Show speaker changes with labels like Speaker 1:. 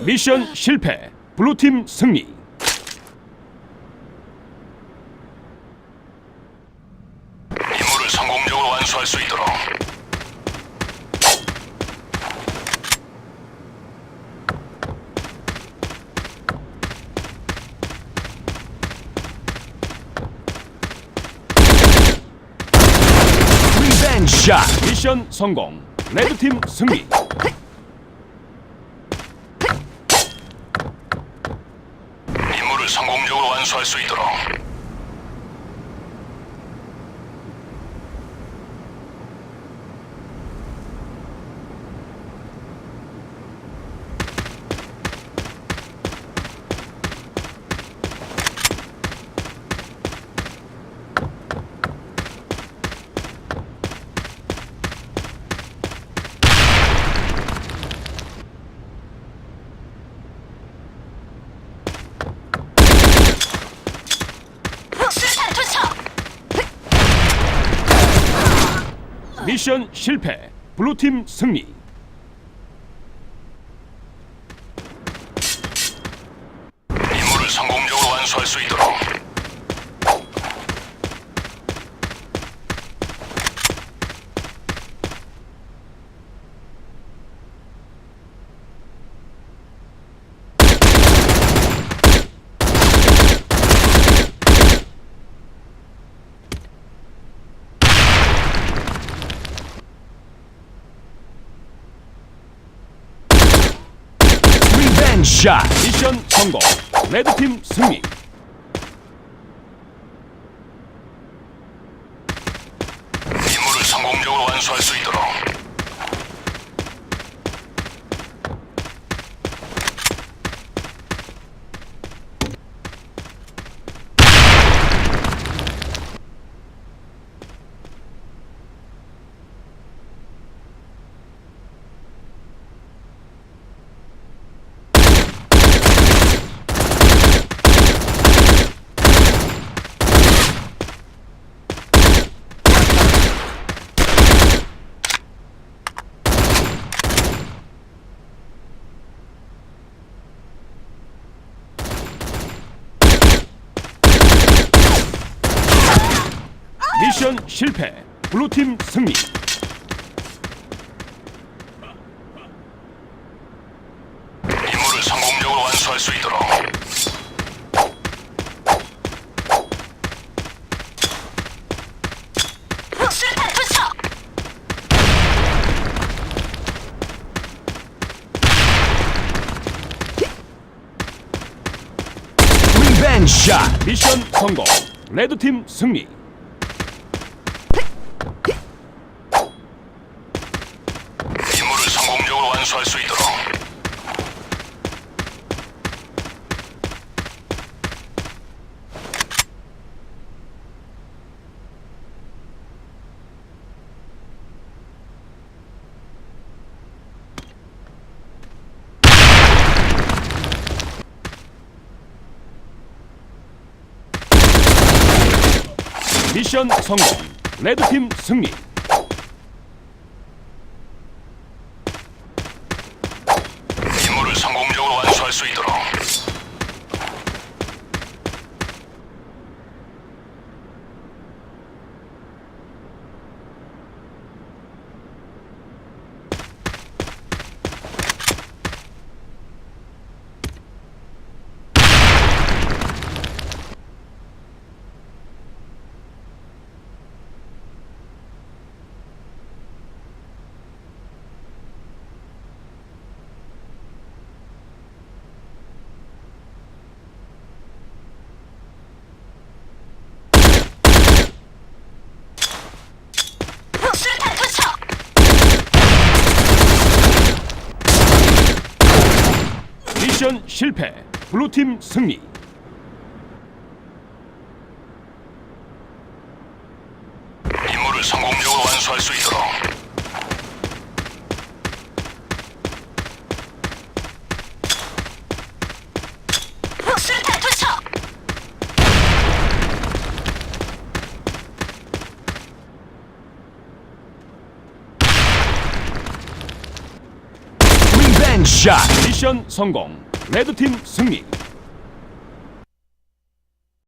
Speaker 1: 미션 실패. 블루팀 승리.
Speaker 2: 임무를 성공적으로 완수할 수 있도록.
Speaker 1: 리벤지 샷. 미션 성공. 레드팀 승리.
Speaker 2: 임무를 성공적으로 완수할 수 있도록.
Speaker 3: 수류탄 투척!
Speaker 1: 미션 실패. 블루팀 승리.
Speaker 2: 임무를 성공적으로 완수할 수 있도록.
Speaker 1: 리벤지 샷. 미션 성공. 레드팀 승리.
Speaker 2: 임무를 성공적으로 완수할 수 있도록.
Speaker 1: 미션 실패. 블루팀 승리.
Speaker 2: 임무를 성공적으로 완수할 수 있도록.
Speaker 3: 수류탄 투척!
Speaker 1: 리벤지 샷. 미션 성공. 레드팀 승리.
Speaker 2: 임무를 성공적으로 완수할 수 있도록.
Speaker 1: 미션 성공. 레드팀 승리.
Speaker 2: 임무를 성공적으로 완수할 수 있도록.
Speaker 3: 수류탄 투척!
Speaker 1: 미션 실패. 블루팀 승리.
Speaker 2: 임무를 성공적으로 완수할 수 있도록.
Speaker 3: 수류탄 투척!
Speaker 1: 리벤지 굿샷. 미션 성공. 레드팀 승리.